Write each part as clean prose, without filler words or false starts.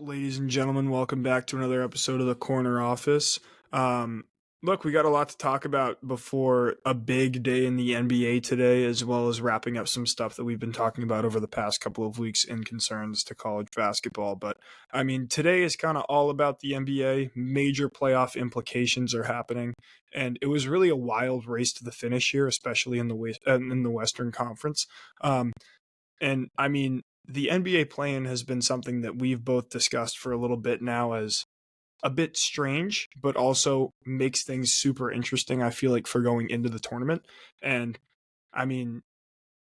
Ladies and gentlemen, welcome back to another episode of the Corner Office. Look, we got a lot to talk about before a big day in the NBA today, as well as wrapping up some stuff that we've been talking about over the past couple of weeks in concerns to college basketball. But I mean, today is kind of all about the NBA. Major playoff implications are happening, and it was really a wild race to the finish here, especially in the Western Conference. And I mean, the NBA play-in has been something that we've both discussed for a little bit now as a bit strange, but also makes things super interesting, I feel like, for going into the tournament. And I mean,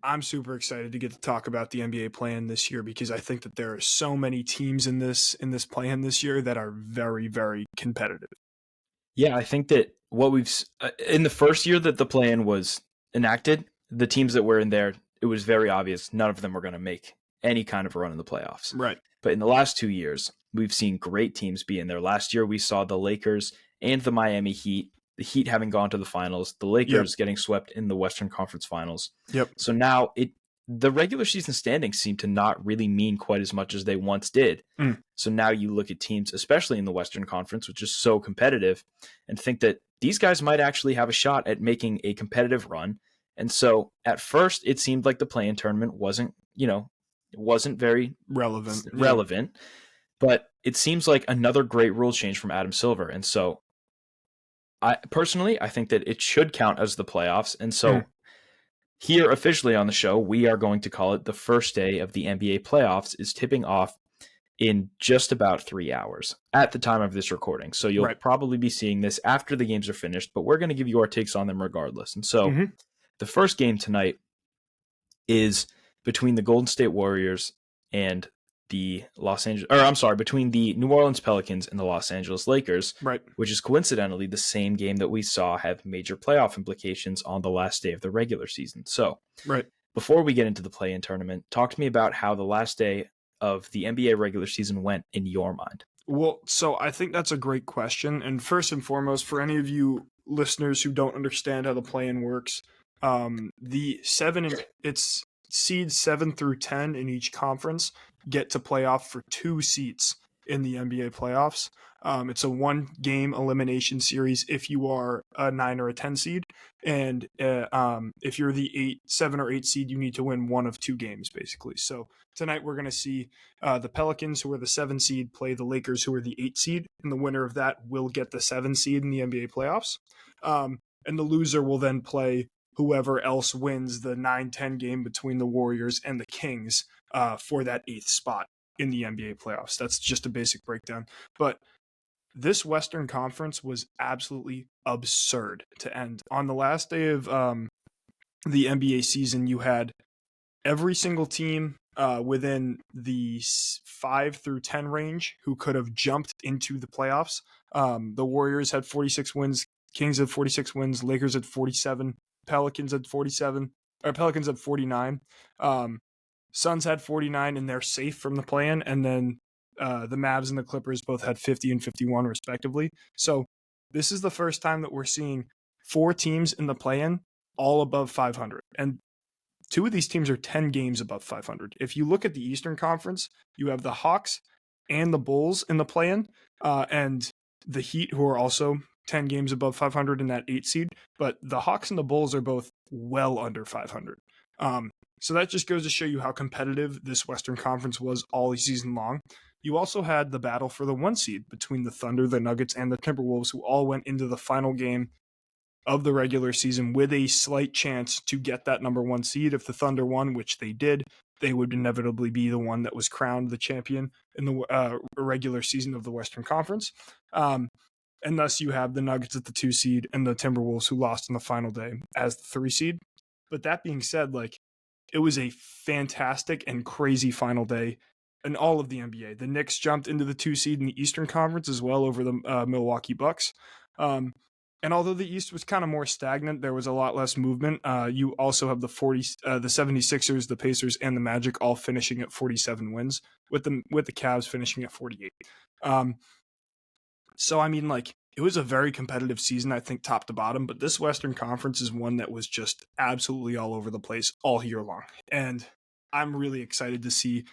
I'm super excited to get to talk about the NBA play-in this year because I think that there are so many teams in this play-in this year that are very, very competitive. Yeah, I think that what in the first year that the plan was enacted, the teams that were in there, it was very obvious none of them were going to make any kind of run in the playoffs. Right. But in the last 2 years, we've seen great teams be in there. Last year, we saw the Lakers and the Miami Heat, the Heat having gone to the finals, the Lakers getting swept in the Western Conference Finals. Yep. So now the regular season standings seem to not really mean quite as much as they once did. So now you look at teams, especially in the Western Conference, which is so competitive, and think that these guys might actually have a shot at making a competitive run. And so at first, it seemed like the play-in tournament wasn't very relevant. But it seems like another great rule change from Adam Silver. And so I think that it should count as the playoffs. And so here officially on the show, we are going to call it the first day of the NBA playoffs is tipping off in just about 3 hours at the time of this recording. So you'll probably be seeing this after the games are finished, but we're going to give you our takes on them regardless. And so the first game tonight is between the Golden State Warriors and between the New Orleans Pelicans and the Los Angeles Lakers, which is coincidentally the same game that we saw have major playoff implications on the last day of the regular season. So before we get into the play-in tournament, talk to me about how the last day of the NBA regular season went in your mind. Well, so I think that's a great question. And first and foremost, for any of you listeners who don't understand how the play-in works, it's seeds 7 through 10 in each conference get to play off for 2 seats in the NBA playoffs. It's a 1-game elimination series if you are a 9 or a 10 seed. And if you're the 7 or 8 seed, you need to win one of 2 games, basically. So tonight we're going to see the Pelicans, who are the 7 seed, play the Lakers, who are the 8 seed. And the winner of that will get the 7 seed in the NBA playoffs. And the loser will then play whoever else wins the 9-10 game between the Warriors and the Kings for that 8th spot in the NBA playoffs. That's just a basic breakdown. But this Western Conference was absolutely absurd to end. On the last day of the NBA season, you had every single team within the 5 through 10 range who could have jumped into the playoffs. The Warriors had 46 wins, Kings had 46 wins, Lakers had 47, Pelicans had 49. Suns had 49, and they're safe from the play-in. And then the Mavs and the Clippers both had 50 and 51, respectively. So this is the first time that we're seeing 4 teams in the play-in all above 500. And 2 of these teams are 10 games above 500. If you look at the Eastern Conference, you have the Hawks and the Bulls in the play-in, and the Heat, who are also 10 games above 500 in that 8 seed. But the Hawks and the Bulls are both well under 500. So that just goes to show you how competitive this Western Conference was all season long. You also had the battle for the 1 seed between the Thunder, the Nuggets, and the Timberwolves, who all went into the final game of the regular season with a slight chance to get that number 1 seed. If the Thunder won, which they did, they would inevitably be the one that was crowned the champion in the regular season of the Western Conference. And thus you have the Nuggets at the 2 seed and the Timberwolves, who lost in the final day, as the 3 seed. But that being said, it was a fantastic and crazy final day in all of the NBA. The Knicks jumped into the 2 seed in the Eastern Conference as well over the Milwaukee Bucks. And although the East was kind of more stagnant, there was a lot less movement. You also have the 76ers, the Pacers, and the Magic all finishing at 47 wins, with the Cavs finishing at 48. So, I mean, it was a very competitive season, I think, top to bottom. But this Western Conference is one that was just absolutely all over the place all year long. And I'm really excited to see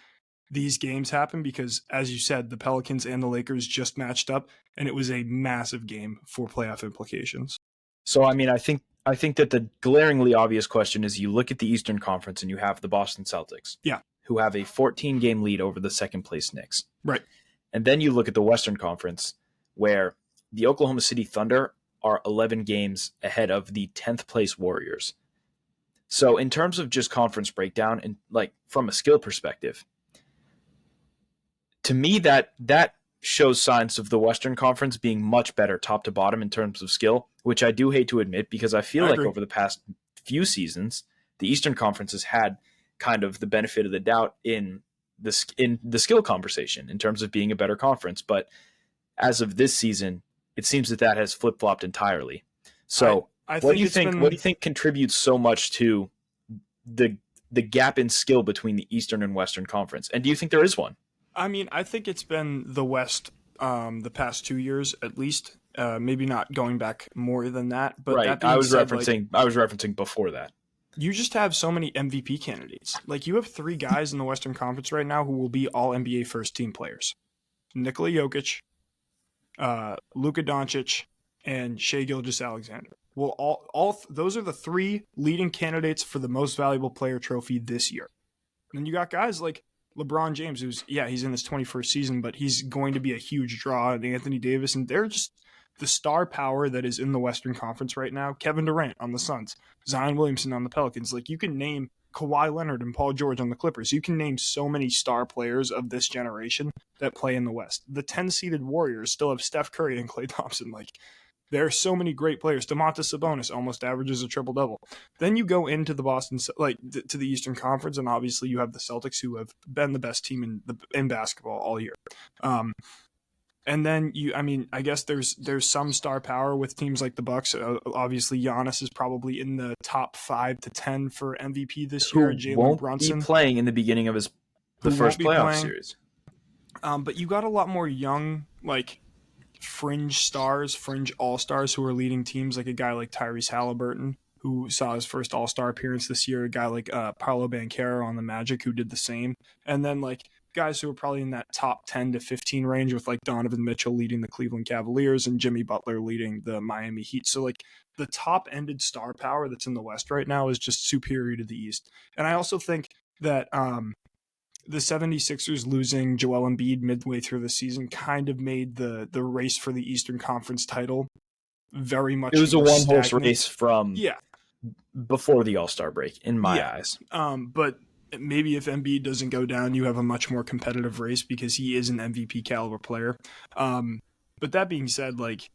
these games happen because, as you said, the Pelicans and the Lakers just matched up, and it was a massive game for playoff implications. So, I mean, I think that the glaringly obvious question is you look at the Eastern Conference and you have the Boston Celtics, who have a 14-game lead over the second-place Knicks. Right. And then you look at the Western Conference, where the Oklahoma City Thunder are 11 games ahead of the 10th-place Warriors. So, in terms of just conference breakdown and like from a skill perspective, to me, that shows signs of the Western Conference being much better top to bottom in terms of skill, which I do hate to admit because I feel like over the past few seasons, the Eastern Conference has had kind of the benefit of the doubt in the skill conversation in terms of being a better conference. But as of this season, it seems that has flip-flopped entirely. So what do you think contributes so much to the gap in skill between the Eastern and Western Conference? And do you think there is one? I mean, I think it's been the West the past 2 years at least. Maybe not going back more than that. But right. That being said, I was referencing before that. You just have so many MVP candidates. Like, you have 3 guys in the Western Conference right now who will be all NBA first-team players. Nikola Jokic, Luka Doncic, and Shai Gilgeous-Alexander. Well, those are the 3 leading candidates for the most valuable player trophy this year. And then you got guys like LeBron James, he's in his 21st season, but he's going to be a huge draw. And Anthony Davis, and they're just the star power that is in the Western Conference right now. Kevin Durant on the Suns, Zion Williamson on the Pelicans. Like, you can name Kawhi Leonard and Paul George on the Clippers. You can name so many star players of this generation that play in the West. The 10-seeded Warriors still have Steph Curry and Klay Thompson. Like, there are so many great players. Domantas Sabonis almost averages a triple-double. Then you go into the to the Eastern Conference, and obviously you have the Celtics, who have been the best team in basketball all year. And then I guess there's some star power with teams like the Bucks. Obviously, Giannis is probably in the top 5 to 10 for MVP this year. Jalen Brunson won't be playing in the beginning of the first playoff series. But you got a lot more young, like, fringe stars, fringe all-stars who are leading teams, like a guy like Tyrese Halliburton, who saw his first all-star appearance this year, a guy like Paolo Banchero on the Magic, who did the same, and then like guys who are probably in that top 10 to 15 range, with like Donovan Mitchell leading the Cleveland Cavaliers and Jimmy Butler leading the Miami Heat. So like the top-ended star power that's in the West right now is just superior to the East. And I also think that the 76ers losing Joel Embiid midway through the season kind of made the race for the Eastern Conference title very much. It was a one-horse race from before the All-Star break, in my eyes. But maybe if Embiid doesn't go down, you have a much more competitive race because he is an MVP caliber player. But that being said, like,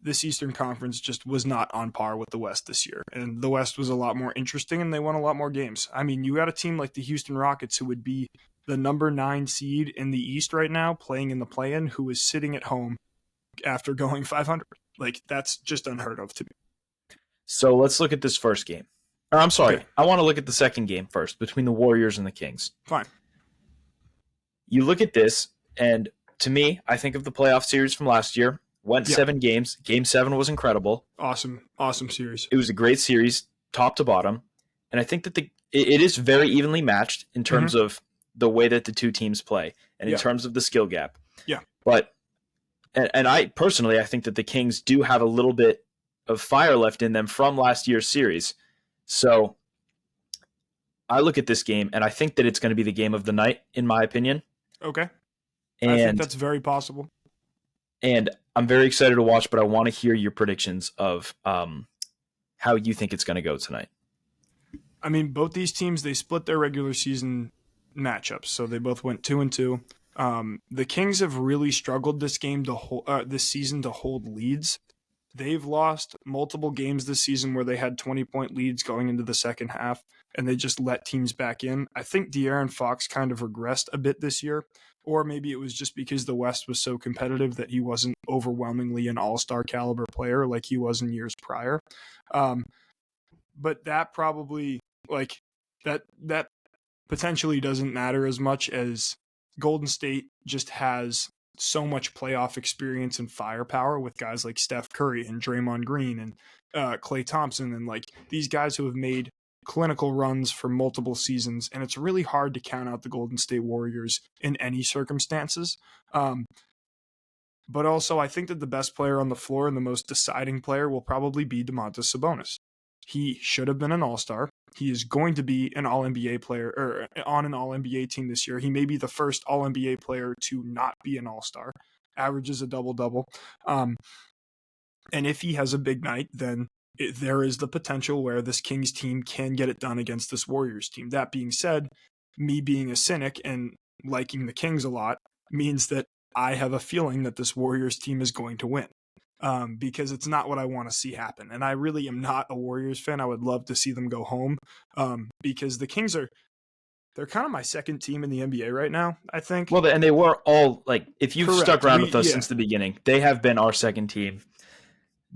this Eastern Conference just was not on par with the West this year. And the West was a lot more interesting, and they won a lot more games. I mean, you got a team like the Houston Rockets, who would be the number 9 seed in the East right now, playing in the play-in, who is sitting at home after going 500. Like, that's just unheard of to me. So let's look at this first game. Or, I'm sorry, okay. I want to look at the second game first, between the Warriors and the Kings. Fine. You look at this, and to me, I think of the playoff series from last year. Went 7 games. Game 7 was incredible. Awesome series. It was a great series, top to bottom. And I think that it is very evenly matched in terms of the way that the two teams play and in terms of the skill gap. Yeah. But, and I personally, I think that the Kings do have a little bit of fire left in them from last year's series. So I look at this game, and I think that it's going to be the game of the night, in my opinion. Okay. I think that's very possible. And I'm very excited to watch, but I want to hear your predictions of how you think it's going to go tonight. I mean, both these teams, they split their regular season matchups, so they both went 2-2. The Kings have really struggled this season to hold leads. They've lost multiple games this season where they had 20-point leads going into the second half, and they just let teams back in. I think De'Aaron Fox kind of regressed a bit this year, or maybe it was just because the West was so competitive that he wasn't overwhelmingly an all-star caliber player like he was in years prior. But that probably, like, that potentially doesn't matter as much as Golden State just has so much playoff experience and firepower with guys like Steph Curry and Draymond Green and Klay Thompson, and like these guys who have made clinical runs for multiple seasons, and it's really hard to count out the Golden State Warriors in any circumstances. But also, I think that the best player on the floor and the most deciding player will probably be Domantas Sabonis. He should have been an All-Star. He is going to be an All-NBA player, or on an All-NBA team this year. He may be the first All-NBA player to not be an All-Star. Averages a double-double. And if he has a big night, then there is the potential where this Kings team can get it done against this Warriors team. That being said, me being a cynic and liking the Kings a lot means that I have a feeling that this Warriors team is going to win, because it's not what I want to see happen. And I really am not a Warriors fan. I would love to see them go home, because the Kings they're kind of my second team in the NBA right now, I think. Well, and they were all, like, if you've Correct. stuck around with us since the beginning, they have been our second team,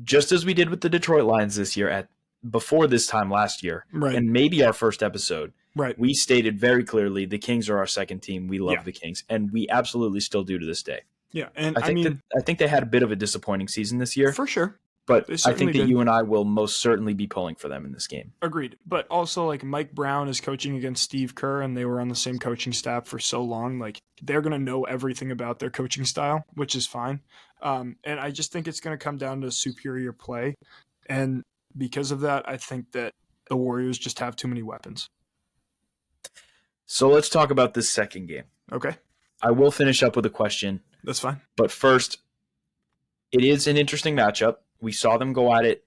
just as we did with the Detroit Lions this year before this time last year, right. And maybe our first episode. Right. We stated very clearly the Kings are our second team. We love the Kings, and we absolutely still do to this day. Yeah, and I think they had a bit of a disappointing season this year. For sure. But I think that you and I will most certainly be pulling for them in this game. Agreed. But also, like, Mike Brown is coaching against Steve Kerr, and they were on the same coaching staff for so long. Like, they're going to know everything about their coaching style, which is fine. And I just think it's going to come down to superior play. And because of that, I think that the Warriors just have too many weapons. So let's talk about this second game. Okay. I will finish up with a question. That's fine. But first, it is an interesting matchup. We saw them go at it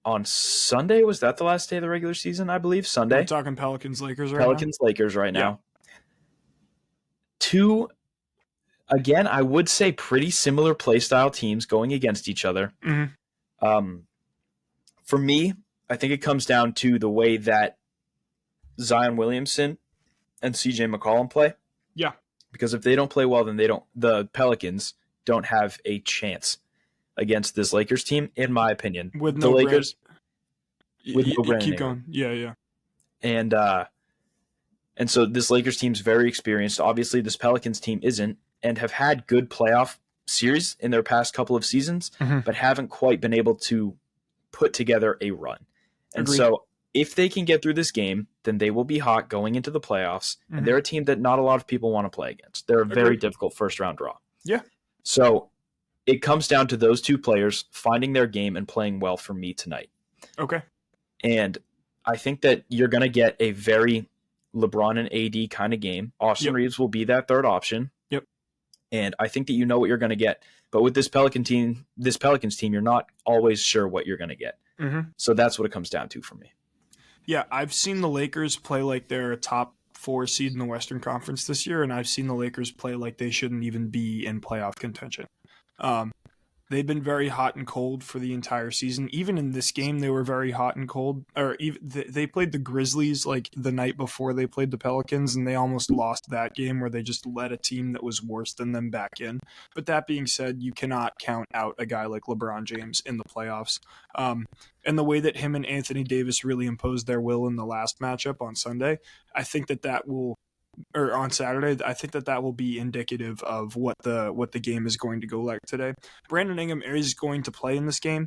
on Sunday. Was that the last day of the regular season, I believe? Sunday? We're talking Pelicans-Lakers right Pelicans-Lakers right now. Two, again, I would say pretty similar play style teams going against each other. Mm-hmm. For me, I think it comes down to the way that Zion Williamson and CJ McCollum play. Yeah. Because if they don't play well, then the Pelicans don't have a chance against this Lakers team, in my opinion. With the no Lakers with no Brandon. Keep going. Yeah. And so this Lakers team's very experienced. Obviously, this Pelicans team isn't, and have had good playoff series in their past couple of seasons, but haven't quite been able to put together a run. And Agreed. So if they can get through this game, then they will be hot going into the playoffs. And they're a team that not a lot of people want to play against. They're a very difficult first-round draw. Yeah. So it comes down to those two players finding their game and playing well for me tonight. Okay. And I think that you're going to get a very LeBron and AD kind of game. Austin Reeves will be that third option. Yep. And I think that you know what you're going to get. But with this Pelicans team, you're not always sure what you're going to get. So that's what it comes down to for me. Yeah, I've seen the Lakers play like they're a top 4 seed in the Western Conference this year, and I've seen the Lakers play like they shouldn't even be in playoff contention. They've been very hot and cold for the entire season. Even in this game, they were very hot and cold. Or even they played the Grizzlies like the night before they played the Pelicans, and they almost lost that game where they just let a team that was worse than them back in. But that being said, you cannot count out a guy like LeBron James in the playoffs. And the way that him and Anthony Davis really imposed their will in the last matchup on Sunday, I think that will, or on Saturday, I think that will be indicative of what the game is going to go like today. Brandon Ingram is going to play in this game,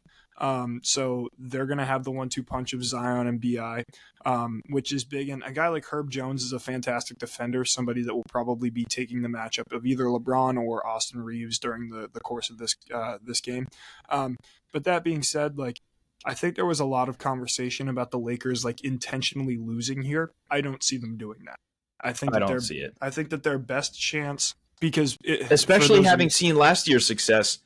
so they're going to have the 1-2 punch of Zion and BI, which is big. And a guy like Herb Jones is a fantastic defender, somebody that will probably be taking the matchup of either LeBron or Austin Reeves during the course of this game. But that being said, like, I think there was a lot of conversation about the Lakers like intentionally losing here. I don't see them doing that. I don't see it. I think that their best chance, because especially having seen last year's success,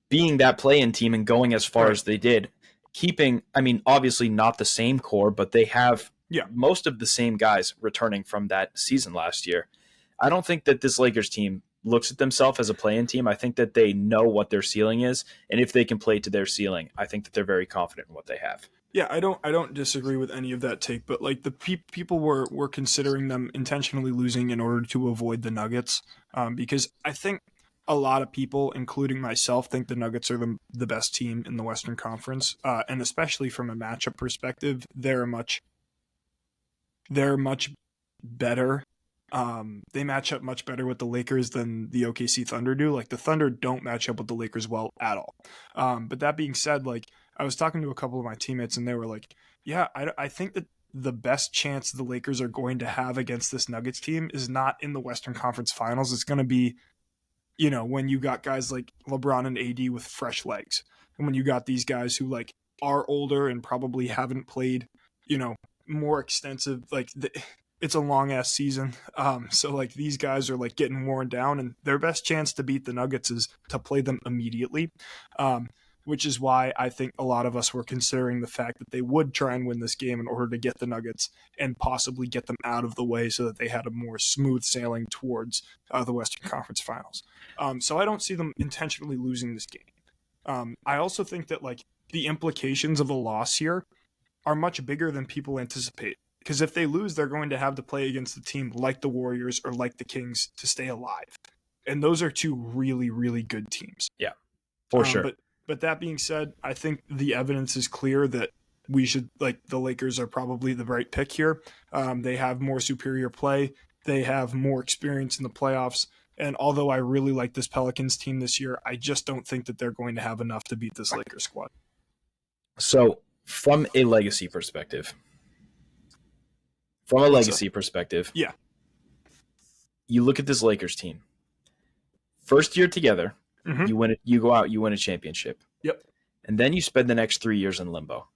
being that play-in team and going as far as they did, keeping, I mean, obviously not the same core, but they have most of the same guys returning from that season last year. I don't think that this Lakers team looks at themselves as a play-in team. I think that they know what their ceiling is, and if they can play to their ceiling, I think that they're very confident in what they have. Yeah, I don't disagree with any of that take, but like the people were considering them intentionally losing in order to avoid the Nuggets, because I think a lot of people, including myself, think the Nuggets are the best team in the Western Conference, and especially from a matchup perspective, they're much better. They match up much better with the Lakers than the OKC Thunder do. Like the Thunder don't match up with the Lakers well at all. But that being said, like I was talking to a couple of my teammates and they were like, yeah, I think that the best chance the Lakers are going to have against this Nuggets team is not in the Western Conference Finals. It's going to be, when you got guys like LeBron and AD with fresh legs, and when you got these guys who like are older and probably haven't played, more extensive, it's a long ass season. So like these guys are like getting worn down, and their best chance to beat the Nuggets is to play them immediately. Which is why I think a lot of us were considering the fact that they would try and win this game in order to get the Nuggets and possibly get them out of the way so that they had a more smooth sailing towards the Western Conference Finals. So I don't see them intentionally losing this game. I also think that like the implications of a loss here are much bigger than people anticipate. Because if they lose, they're going to have to play against a team like the Warriors or like the Kings to stay alive. And those are two really, really good teams. Yeah, for sure. But that being said, I think the evidence is clear that we should, the Lakers are probably the right pick here. They have more superior play. They have more experience in the playoffs. And although I really like this Pelicans team this year, I just don't think that they're going to have enough to beat this Lakers squad. So from a legacy perspective, yeah, you look at this Lakers team. First year together, you win it. You go out, you win a championship. Yep. And then you spend the next 3 years in limbo.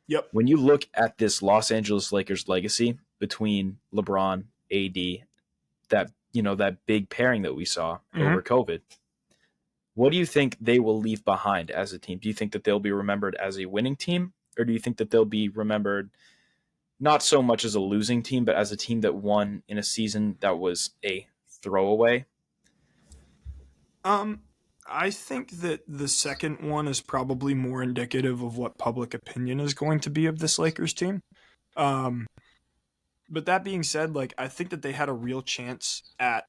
Yep. When you look at this Los Angeles Lakers legacy between LeBron, AD, that big pairing that we saw over COVID, what do you think they will leave behind as a team? Do you think that they'll be remembered as a winning team, or do you think that they'll be remembered not so much as a losing team, but as a team that won in a season that was a throwaway? I think that the second one is probably more indicative of what public opinion is going to be of this Lakers team. But that being said, I think that they had a real chance at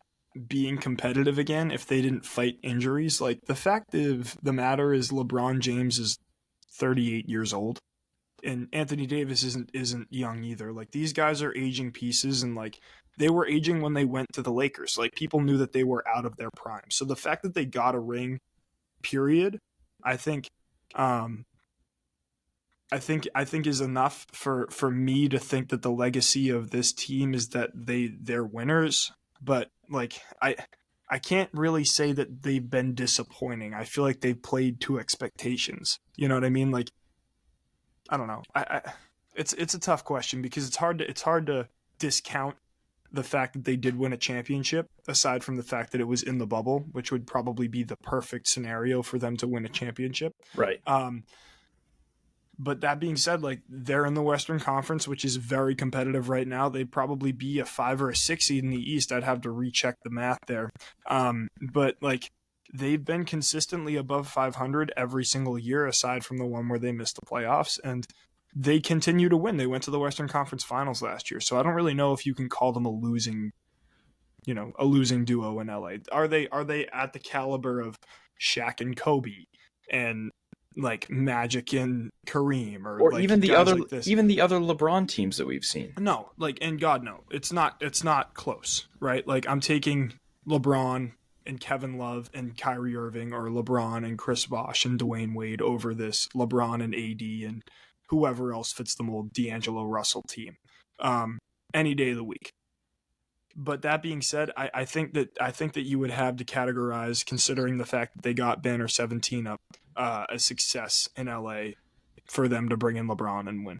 being competitive again if they didn't fight injuries. The fact of the matter is LeBron James is 38 years old, and Anthony Davis isn't young either. These guys are aging pieces, and they were aging when they went to the Lakers. People knew that they were out of their prime. So the fact that they got a ring, period, I think is enough for me to think that the legacy of this team is that they're winners. But I can't really say that they've been disappointing. I feel like they've played to expectations. You know what I mean? I don't know. It's a tough question because it's hard to discount the fact that they did win a championship, aside from the fact that it was in the bubble, which would probably be the perfect scenario for them to win a championship. Right. But that being said, they're in the Western Conference, which is very competitive right now. They'd probably be a 5 or a 6 seed in the East. I'd have to recheck the math there. But they've been consistently above 500 every single year, aside from the one where they missed the playoffs, and they continue to win. They went to the Western Conference Finals last year, so I don't really know if you can call them a losing duo in LA. Are they at the caliber of Shaq and Kobe and Magic and Kareem or even the other LeBron teams that we've seen? No, and God, no, it's not close, right? I'm taking LeBron and Kevin Love and Kyrie Irving, or LeBron and Chris Bosh and Dwayne Wade over this LeBron and AD and whoever else fits the mold, D'Angelo Russell team, any day of the week. But that being said, I think that you would have to categorize, considering the fact that they got Banner 17 up, a success in LA for them to bring in LeBron and win.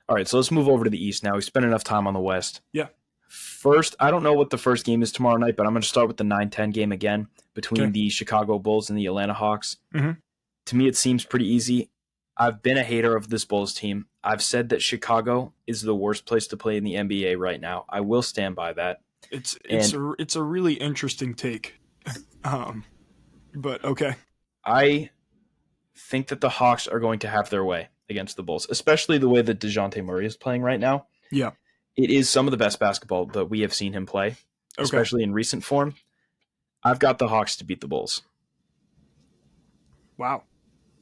All right, so let's move over to the East now. We spent enough time on the West. Yeah. First, I don't know what the first game is tomorrow night, but I'm going to start with the 9-10 game again between the Chicago Bulls and the Atlanta Hawks. Mm-hmm. To me, it seems pretty easy. I've been a hater of this Bulls team. I've said that Chicago is the worst place to play in the NBA right now. I will stand by that. It's a really interesting take. But okay. I think that the Hawks are going to have their way against the Bulls, especially the way that DeJounte Murray is playing right now. Yeah. It is some of the best basketball that we have seen him play, especially in recent form. I've got the Hawks to beat the Bulls. Wow.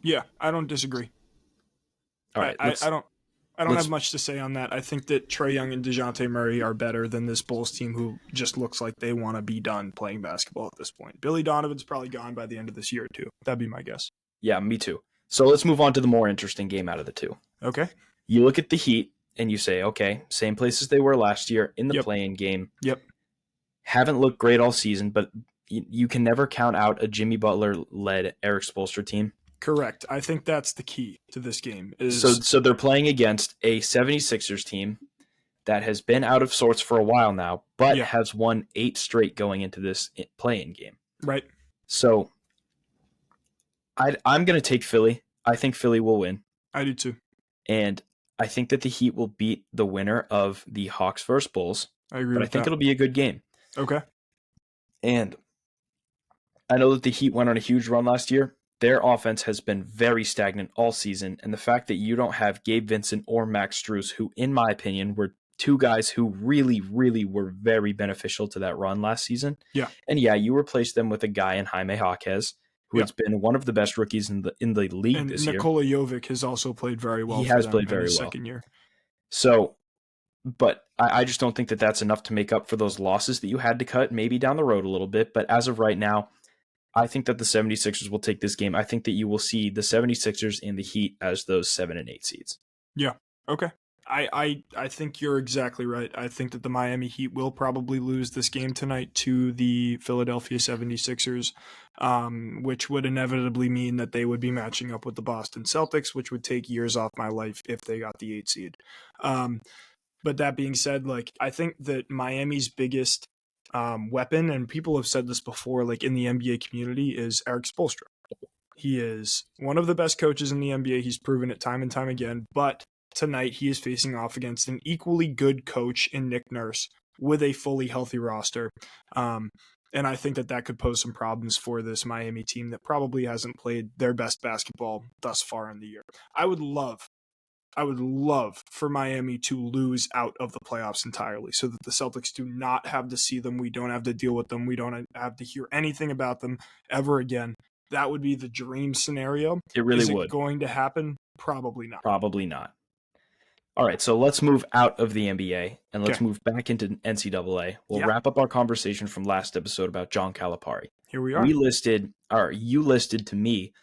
Yeah, I don't disagree. All right. I don't have much to say on that. I think that Trae Young and DeJounte Murray are better than this Bulls team, who just looks like they want to be done playing basketball at this point. Billy Donovan's probably gone by the end of this year, too. That'd be my guess. Yeah, me too. So let's move on to the more interesting game out of the two. Okay. You look at the Heat and you say, okay, same place as they were last year in the play-in game. Yep. Haven't looked great all season, but you can never count out a Jimmy Butler-led Eric Spoelstra team. Correct. I think that's the key to this game. So they're playing against a 76ers team that has been out of sorts for a while now, but has won 8 straight going into this play-in game. Right. So I'm going to take Philly. I think Philly will win. I do too. And I think that the Heat will beat the winner of the Hawks versus Bulls. I agree with that. I think it'll be a good game. Okay. And I know that the Heat went on a huge run last year. Their offense has been very stagnant all season. And the fact that you don't have Gabe Vincent or Max Strus, who, in my opinion, were 2 guys who really, really were very beneficial to that run last season. Yeah. And you replaced them with a guy in Jaime Jaquez, who has been one of the best rookies in the league this year. Nikola Jovic has also played very well. He has played very well. Second year. So, but I just don't think that that's enough to make up for those losses that you had to cut, maybe down the road a little bit. But as of right now, I think that the 76ers will take this game. I think that you will see the 76ers and the Heat as those 7 and 8 seeds. Yeah. Okay. I think you're exactly right. I think that the Miami Heat will probably lose this game tonight to the Philadelphia 76ers, which would inevitably mean that they would be matching up with the Boston Celtics, which would take years off my life if they got the 8 seed. But that being said, I think that Miami's biggest weapon, and people have said this before, in the NBA community, is Eric Spoelstra. He is one of the best coaches in the NBA. He's proven it time and time again, but tonight he is facing off against an equally good coach in Nick Nurse with a fully healthy roster. And I think that could pose some problems for this Miami team that probably hasn't played their best basketball thus far in the year. I would love for Miami to lose out of the playoffs entirely so that the Celtics do not have to see them. We don't have to deal with them. We don't have to hear anything about them ever again. That would be the dream scenario. It really would. Is it going to happen? Probably not. Probably not. All right, so let's move out of the NBA and let's move back into NCAA. We'll wrap up our conversation from last episode about John Calipari. Here we are. You listed to me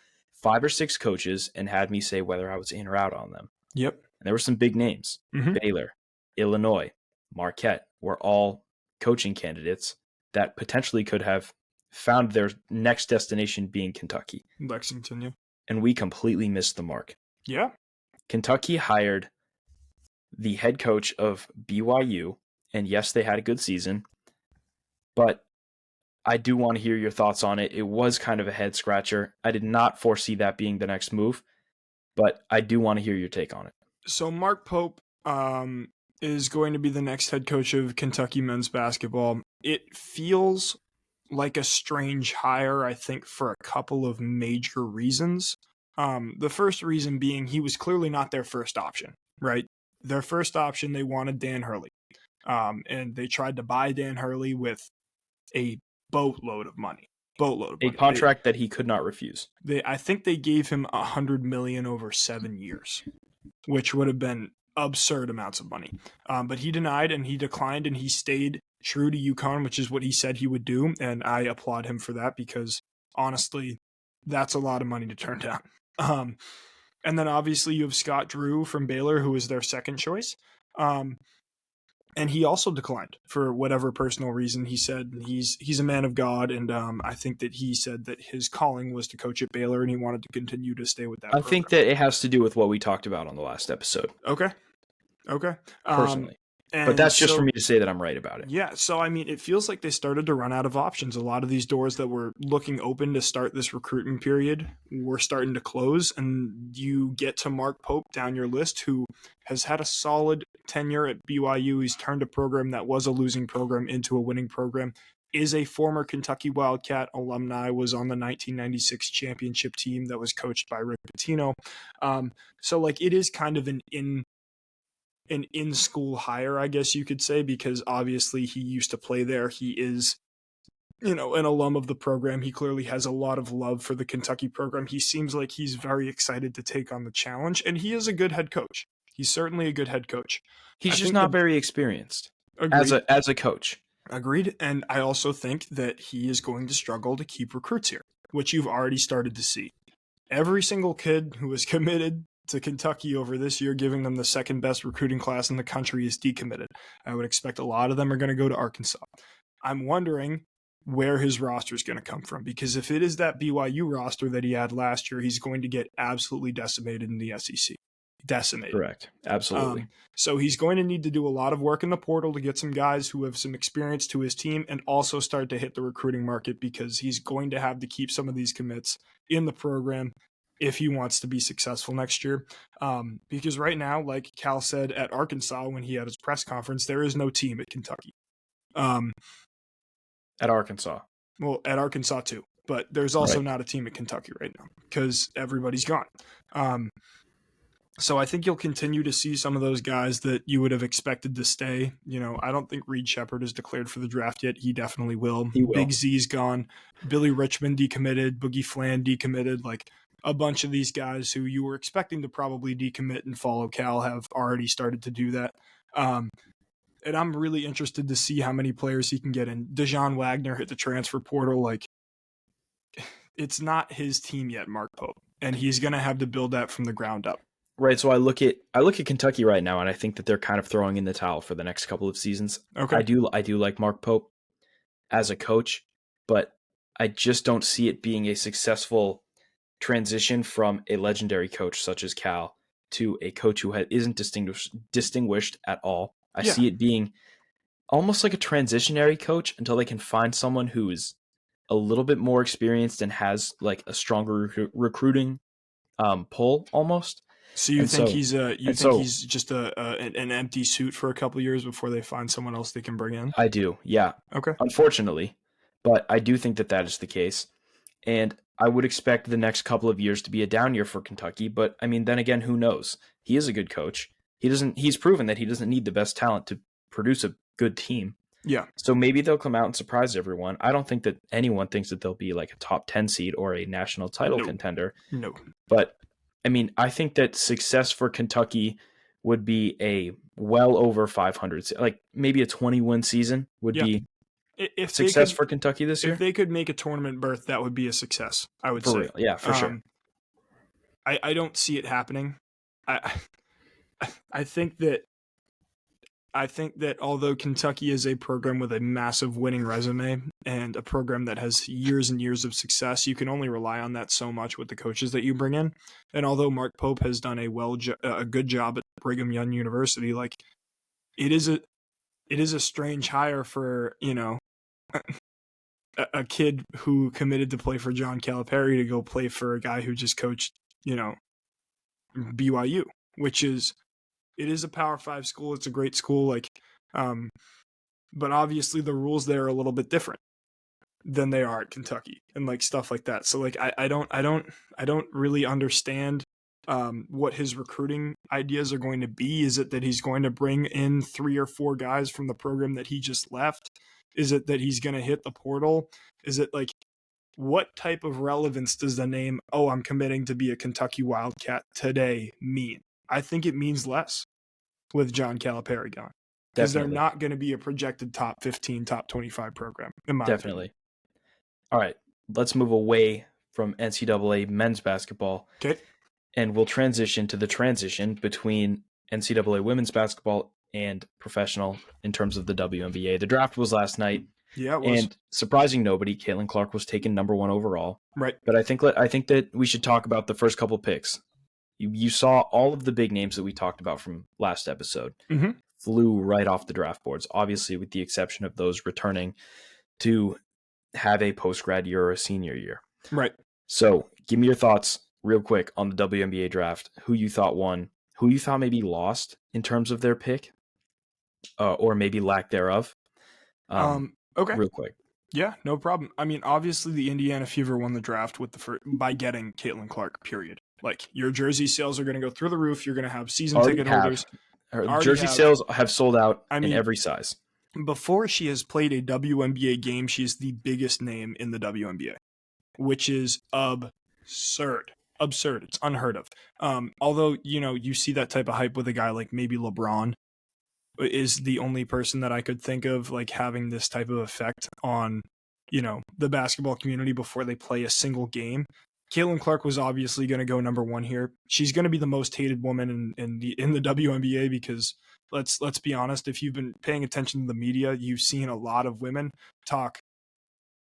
5 or 6 coaches and had me say whether I was in or out on them. Yep. And there were some big names. Mm-hmm. Baylor, Illinois, Marquette were all coaching candidates that potentially could have found their next destination being Kentucky. Lexington, yeah. And we completely missed the mark. Yeah. Kentucky hired the head coach of BYU, and yes, they had a good season, but I do want to hear your thoughts on it. It was kind of a head scratcher. I did not foresee that being the next move, but I do want to hear your take on it. So Mark Pope is going to be the next head coach of Kentucky men's basketball. It feels like a strange hire, I think, for a couple of major reasons. The first reason being he was clearly not their first option, right? Their first option, they wanted Dan Hurley. And they tried to buy Dan Hurley with a boatload of money. A contract that he could not refuse. I think they gave him $100 million over 7 years, which would have been absurd amounts of money. But he denied and he declined and he stayed true to UConn, which is what he said he would do. And I applaud him for that because honestly, that's a lot of money to turn down. And then obviously you have Scott Drew from Baylor, who is their second choice. And he also declined for whatever personal reason. He said he's a man of God, and I think that he said that his calling was to coach at Baylor, and he wanted to continue to stay with that program. think that it has to do with what we talked about on the last episode. Okay. Personally. But that's just for me to say that I'm right about it. Yeah, so I mean, it feels like they started to run out of options. A lot of these doors that were looking open to start this recruitment period were starting to close, and you get to Mark Pope down your list, who has had a solid tenure at BYU. He's turned a program that was a losing program into a winning program, is a former Kentucky Wildcat alumni, was on the 1996 championship team that was coached by Rick Pitino. So it is kind of an in-school hire, I guess you could say, because obviously he used to play there. He is, an alum of the program. He clearly has a lot of love for the Kentucky program. He seems like he's very excited to take on the challenge, and he is a good head coach. He's certainly a good head coach. He's just not very experienced as a coach. Agreed. And I also think that he is going to struggle to keep recruits here, which you've already started to see. Every single kid who is committed to Kentucky over this year, giving them the second best recruiting class in the country, is decommitted. I would expect a lot of them are going to go to Arkansas. I'm wondering where his roster is going to come from, because if it is that BYU roster that he had last year, he's going to get absolutely decimated in the SEC. Decimated. Correct. Absolutely. So he's going to need to do a lot of work in the portal to get some guys who have some experience to his team, and also start to hit the recruiting market, because he's going to have to keep some of these commits in the program if he wants to be successful next year. Because right now, like Cal said at Arkansas when he had his press conference, there is no team at Kentucky. At Arkansas. Well, at Arkansas too. But there's also not a team at Kentucky right now because everybody's gone. So I think you'll continue to see some of those guys that you would have expected to stay. I don't think Reed Shepherd is declared for the draft yet. He definitely will. Big Z's gone. Billy Richmond decommitted. Boogie Flan decommitted. Like a bunch of these guys who you were expecting to probably decommit and follow Cal have already started to do that. And I'm really interested to see how many players he can get in. Dejan Wagner hit the transfer portal. Like, it's not his team yet, Mark Pope, and he's going to have to build that from the ground up. Right. So I look at Kentucky right now, and I think that they're kind of throwing in the towel for the next couple of seasons. Okay. I do like Mark Pope as a coach, but I just don't see it being a successful transition from a legendary coach such as Cal to a coach who isn't distinguished at all. I see it being almost like a transitionary coach until they can find someone who is a little bit more experienced and has like a stronger recruiting pull almost. So you think he's just an empty suit for a couple of years before they find someone else they can bring in? I do, yeah. Okay. Unfortunately, but I do think that is the case, and I would expect the next couple of years to be a down year for Kentucky. But I mean, then again, who knows? He is a good coach. He's proven that he doesn't need the best talent to produce a good team. Yeah. So maybe they'll come out and surprise everyone. I don't think that anyone thinks that they'll be like a top 10 seed or a national title contender. No. But I mean, I think that success for Kentucky would be a well over 500, like maybe a 20-win season would be success for Kentucky this year. If they could make a tournament berth, that would be a success, I would say. Real. Yeah, for sure. I don't see it happening. I think that although Kentucky is a program with a massive winning resume and a program that has years and years of success, you can only rely on that so much with the coaches that you bring in. And although Mark Pope has done a good job at Brigham Young University, like it is a strange hire for, a kid who committed to play for John Calipari to go play for a guy who just coached, BYU, which is, it is a Power 5 school. It's a great school. But obviously the rules there are a little bit different than they are at Kentucky and like stuff like that. So like, I don't really understand what his recruiting ideas are going to be. Is it that he's going to bring in 3 or 4 guys from the program that he just left? Is it that he's going to hit the portal? Is it like, what type of relevance does the name, I'm committing to be a Kentucky Wildcat today mean? I think it means less with John Calipari gone, because they're not going to be a projected top 15, top 25 program, in my opinion. All right, let's move away from NCAA men's basketball. Okay. And we'll transition to the transition between NCAA women's basketball and professional in terms of the WNBA. The draft was last night. Yeah, it was. And surprising nobody, Caitlin Clark was taken number 1 overall. Right. But I think that we should talk about the first couple picks. You saw all of the big names that we talked about from last episode flew right off the draft boards, obviously with the exception of those returning to have a post-grad year or a senior year. Right. So give me your thoughts real quick on the WNBA draft, who you thought won, who you thought maybe lost in terms of their pick or maybe lack thereof. Okay. Real quick. Yeah, no problem. I mean, obviously the Indiana Fever won the draft by getting Caitlin Clark, period. Like, your jersey sales are going to go through the roof. You're going to have season ticket holders. Jersey sales have sold out in every size. Before she has played a WNBA game, she is the biggest name in the WNBA, which is absurd. Absurd. It's unheard of. Although, you see that type of hype with a guy like maybe LeBron is the only person that I could think of like having this type of effect on, the basketball community before they play a single game. Caitlin Clark was obviously going to go number one here. She's going to be the most hated woman in the WNBA because let's be honest, if you've been paying attention to the media, you've seen a lot of women talk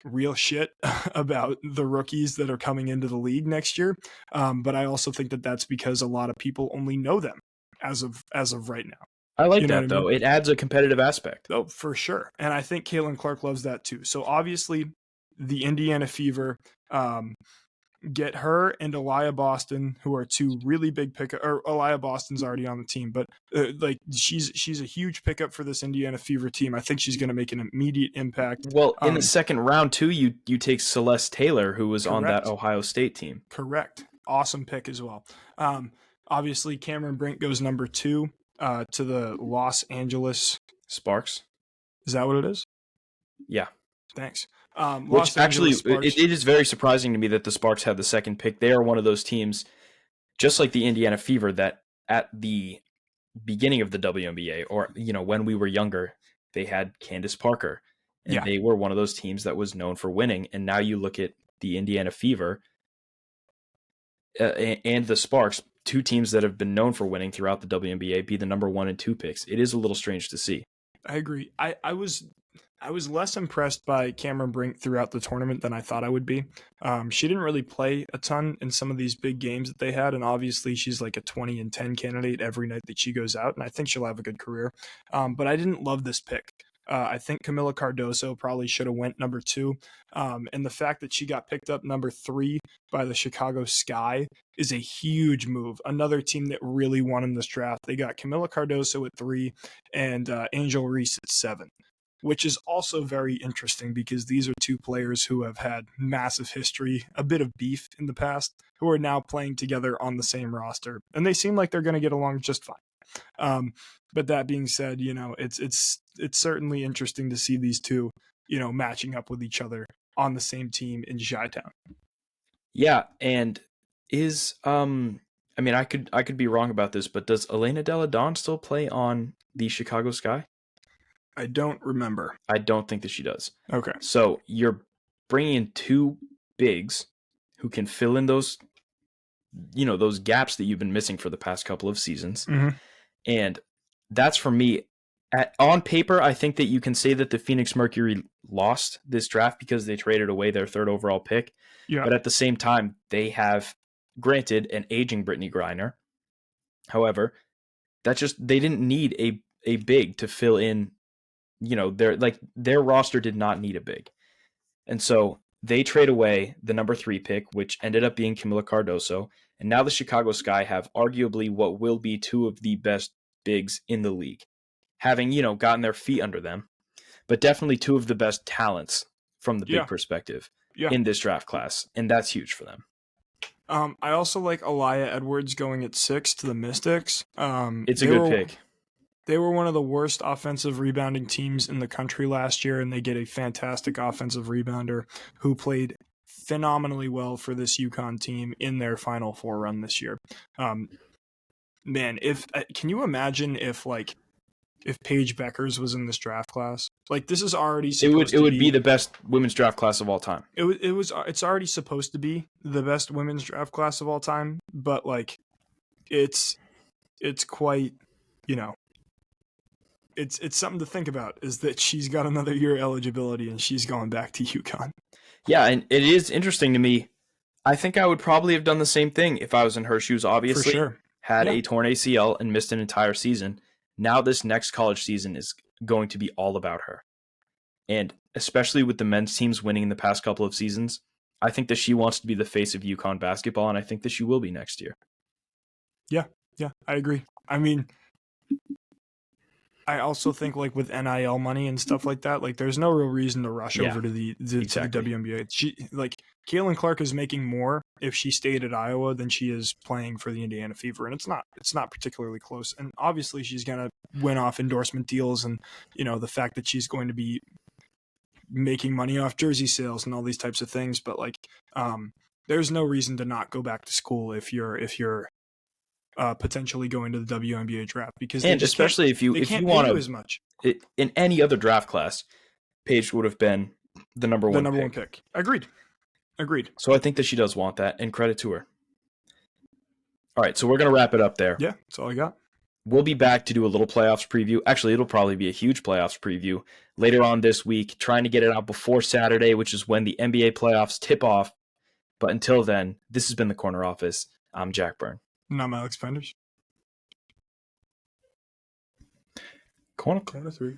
real shit about the rookies that are coming into the league next year. But I also think that that's because a lot of people only know them as of right now. I like that, though. It adds a competitive aspect. Oh, for sure. And I think Caitlin Clark loves that too. So obviously the Indiana Fever, get her and Aliyah Boston, who are two really big pickup. Or Aliyah Boston's already on the team, but she's a huge pickup for this Indiana Fever team. I think she's going to make an immediate impact. Well, in the second round too, you take Celeste Taylor, who was on that Ohio State team. Correct. Awesome pick as well. Obviously, Cameron Brink goes number 2 to the Los Angeles Sparks. Is that what it is? Yeah. Thanks. Which actually, it is very surprising to me that the Sparks had the second pick. They are one of those teams, just like the Indiana Fever, that at the beginning of the WNBA, or when we were younger, they had Candace Parker, and they were one of those teams that was known for winning. And now you look at the Indiana Fever and the Sparks, two teams that have been known for winning throughout the WNBA, be the number 1 and 2 picks. It is a little strange to see. I agree. I was less impressed by Cameron Brink throughout the tournament than I thought I would be. She didn't really play a ton in some of these big games that they had, and obviously she's like a 20-10 candidate every night that she goes out, and I think she'll have a good career. But I didn't love this pick. I think Camila Cardoso probably should have went number 2. And the fact that she got picked up number 3 by the Chicago Sky is a huge move. Another team that really won in this draft. They got Camila Cardoso at 3 and Angel Reese at 7. Which is also very interesting because these are two players who have had massive history, a bit of beef in the past, who are now playing together on the same roster. And they seem like they're going to get along just fine. But that being said, it's certainly interesting to see these two, matching up with each other on the same team in Chi-Town. Yeah, and I could be wrong about this, but does Elena Delle Donne still play on the Chicago Sky? I don't remember. I don't think that she does. Okay. So you're bringing in two bigs who can fill in those gaps that you've been missing for the past couple of seasons. Mm-hmm. And that's, for me, on paper, I think that you can say that the Phoenix Mercury lost this draft because they traded away their 3rd overall pick. Yeah. But at the same time, they have, granted, an aging Brittany Griner. However, they didn't need a big to fill in. Their roster did not need a big. And so they trade away the number 3 pick, which ended up being Camila Cardoso. And now the Chicago Sky have arguably what will be 2 of the best bigs in the league, having, gotten their feet under them, but definitely 2 of the best talents from the big perspective in this draft class. And that's huge for them. I also like Aliyah Edwards going at 6 to the Mystics. It's a good pick. They were one of the worst offensive rebounding teams in the country last year, and they get a fantastic offensive rebounder who played phenomenally well for this UConn team in their Final Four run this year. Man, can you imagine if Paige Beckers was in this draft class? This is already supposed it would be the best women's draft class of all time. It's already supposed to be the best women's draft class of all time, but it's quite, It's something to think about, is that she's got another year eligibility and she's going back to UConn. Yeah, and it is interesting to me. I think I would probably have done the same thing if I was in her shoes, obviously. For sure. Had a torn ACL and missed an entire season. Now this next college season is going to be all about her. And especially with the men's teams winning in the past couple of seasons, I think that she wants to be the face of UConn basketball, and I think that she will be next year. Yeah, I agree. I mean, I also think with NIL money and stuff like that, there's no real reason to rush over to the WNBA. She Caitlin Clark is making more if she stayed at Iowa than she is playing for the Indiana Fever, and it's not particularly close. And obviously she's gonna win off endorsement deals, and the fact that she's going to be making money off jersey sales and all these types of things. But there's no reason to not go back to school if you're potentially going to the WNBA draft, because especially if you want to as much in any other draft class, Paige would have been the number one pick. Agreed. Agreed. So I think that she does want that, and credit to her. All right, so we're going to wrap it up there. Yeah, that's all I got. We'll be back to do a little playoffs preview. Actually, it'll probably be a huge playoffs preview later on this week, trying to get it out before Saturday, which is when the NBA playoffs tip off. But until then, this has been the Corner Office. I'm Jack Byrne. And I'm Alex Penders. Corner 3.